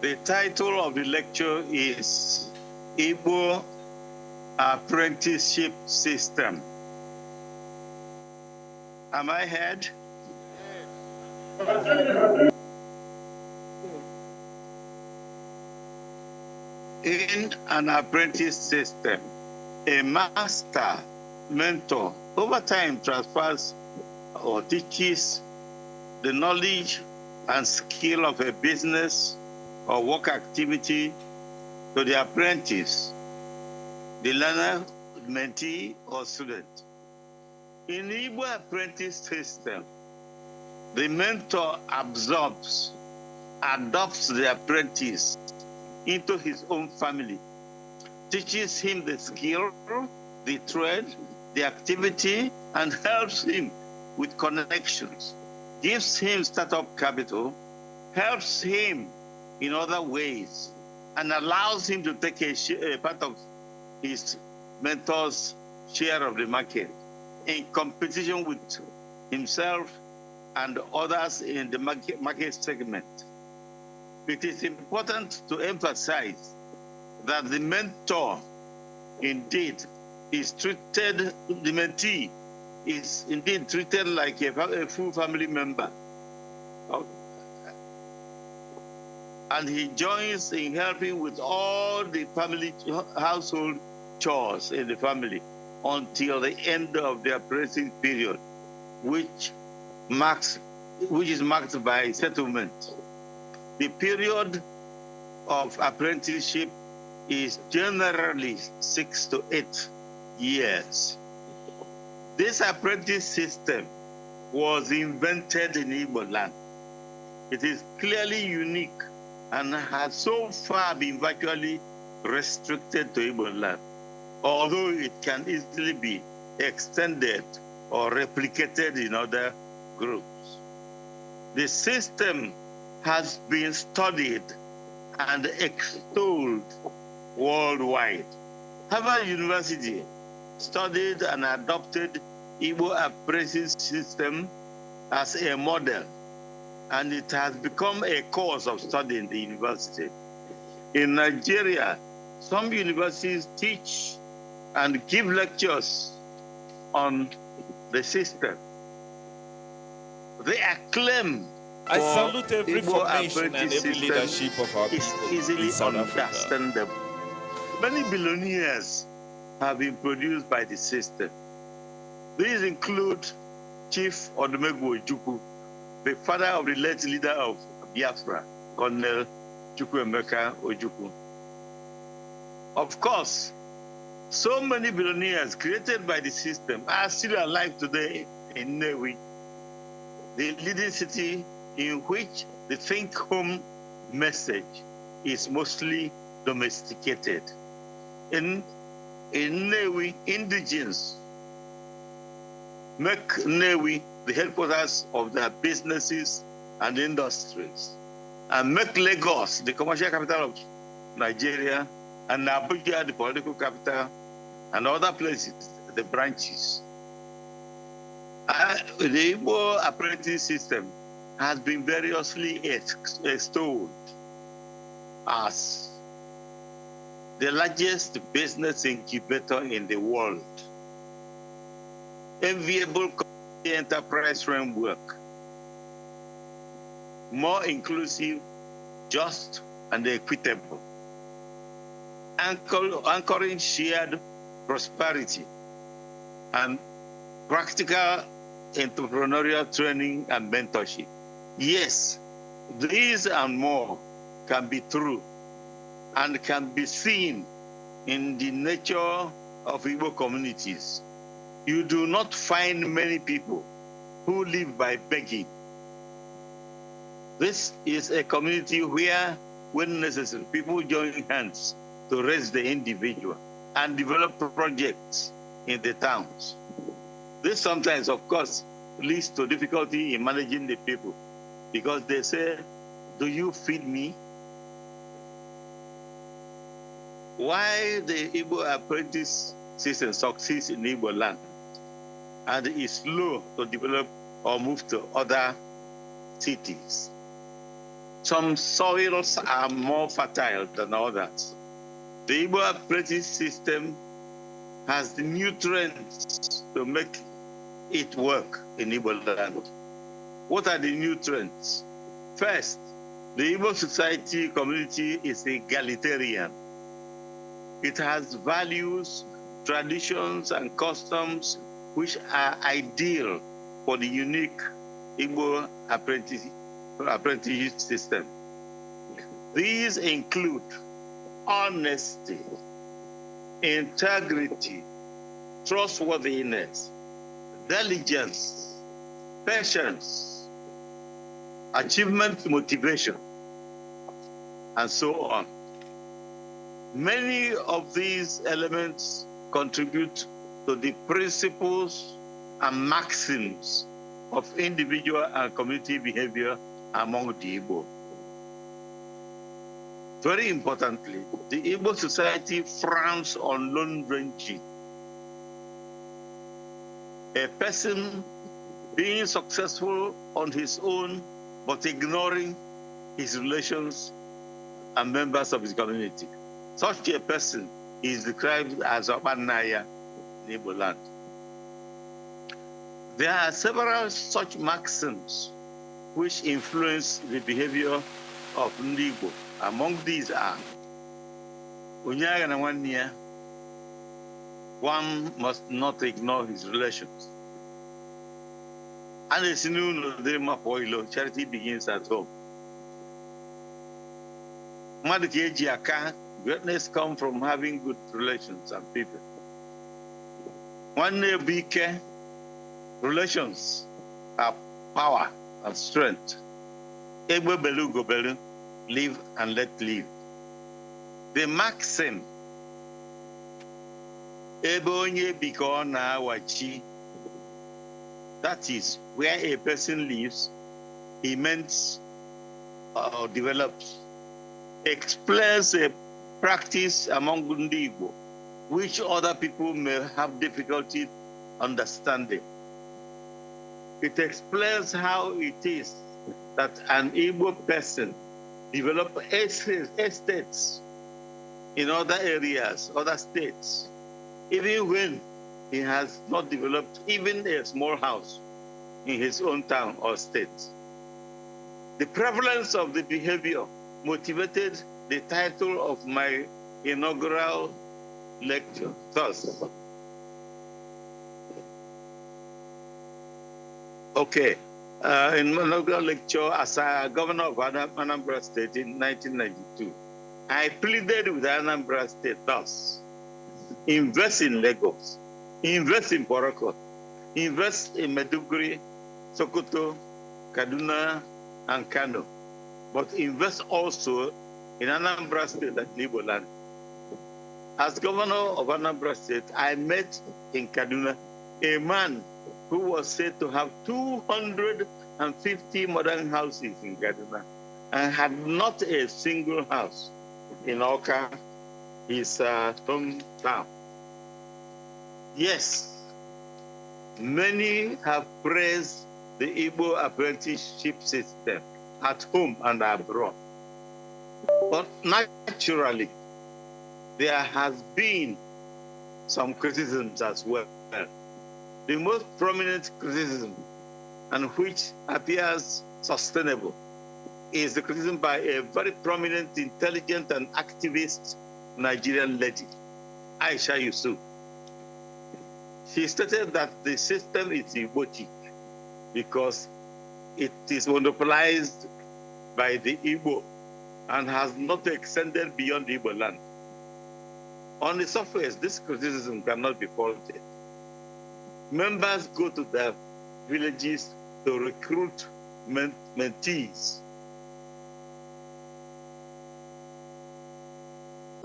The title of the lecture is Igbo Apprenticeship System. Am I heard? In an apprentice system, a master, mentor, over time transfers or teaches the knowledge and skill of a business or work activity to the apprentice, the learner, mentee, or student. In the Igbo apprentice system, the mentor absorbs, adopts the apprentice into his own family, teaches him the skill, the trade, the activity, and helps him with connections, gives him startup capital, helps him in other ways, and allows him to take a part of his mentor's share of the market in competition with himself and others in the market segment. It is important to emphasize that the mentor indeed is treated, the mentee is indeed treated like a full family member. And he joins in helping with all the family household chores in the family until the end of the apprenticeship period, which is marked by settlement. The period of apprenticeship is generally 6 to 8 years. This apprentice system was invented in Igbo land. It is clearly unique and has so far been virtually restricted to Igbo land, although it can easily be extended or replicated in other groups. The system has been studied and extolled worldwide. Harvard University studied and adopted Igbo apprentice system as a model, and it has become a course of study in the university. In Nigeria, some universities teach and give lectures on the system. The acclaim I salute every Igbo formation and every leadership of our people easily in South Africa. understandable. Many billionaires have been produced by the system. These include Chief Odumegwu Ojukwu, the father of the late leader of Biafra, Colonel Emeka Ojukwu. Of course, so many billionaires created by the system are still alive today in Nnewi, the leading city in which the think home message is mostly domesticated. In Nnewi, indigenes make Nnewi the headquarters of their businesses and industries, and make Lagos the commercial capital of Nigeria, and Abuja the political capital, and other places, the branches. The Igbo apprentice system has been variously extolled as the largest business incubator in the world, enviable enterprise framework, more inclusive, just, and equitable, anchoring shared prosperity, and practical entrepreneurial training and mentorship. Yes, these and more can be true and can be seen in the nature of Igbo communities. You do not find many people who live by begging. This is a community where, when necessary, people join hands to raise the individual and develop projects in the towns. This sometimes, of course, leads to difficulty in managing the people because they say, do you feed me? Why the Igbo apprentice system succeeds in Igbo land and is slow to develop or move to other cities Some soils are more fertile than others. The Igbo apprentice system has the nutrients to make it work in Igbo land. What are the nutrients? First, the Igbo society community is egalitarian. It has values, traditions, and customs which are ideal for the unique Igbo apprenticeship system. These include honesty, integrity, trustworthiness, diligence, patience, achievement motivation, and so on. Many of these elements contribute to the principles and maxims of individual and community behavior among the Igbo. Very importantly, the Igbo society frowns on lone ranging. A person being successful on his own, but ignoring his relations and members of his community. Such a person is described as Obanaya in Igbo land. There are several such maxims which influence the behavior of Ndi Igbo. Among these are Unyaga na Nwanniya, one must not ignore his relations. Charity begins at home. Greatness comes from having good relations and people. One bike, relations are power and strength. Egbe belu go belu, live and let live. The maxim, ebe onye biko na wachi, that is where a person lives, he mends or develops, explains a practice among Ndi Igbo, which other people may have difficulty understanding. It explains how it is that an Igbo person develop estates in other areas, other states, even when he has not developed even a small house in his own town or state. The prevalence of the behavior motivated the title of my inaugural lecture. Thus, in my inaugural lecture as a governor of Anambra State in 1992, I pleaded with Anambra State thus: invest in Lagos, invest in Poroko, invest in Maiduguri, Sokoto, Kaduna, and Kano, but invest also in Anambra State and Igbo land. As governor of Anambra State, I met in Kaduna a man who was said to have 250 modern houses in Kaduna and had not a single house in Oka, his hometown. Yes, many have praised the Igbo apprenticeship system at home and abroad. But naturally, there has been some criticisms as well. The most prominent criticism, and which appears sustainable, is the criticism by a very prominent, intelligent, and activist Nigerian lady, Aisha Yusuf. She stated that the system is Igbotic because it is monopolized by the Igbo and has not extended beyond the Igbo land. On the surface, this criticism cannot be faulted. Members go to their villages to recruit mentees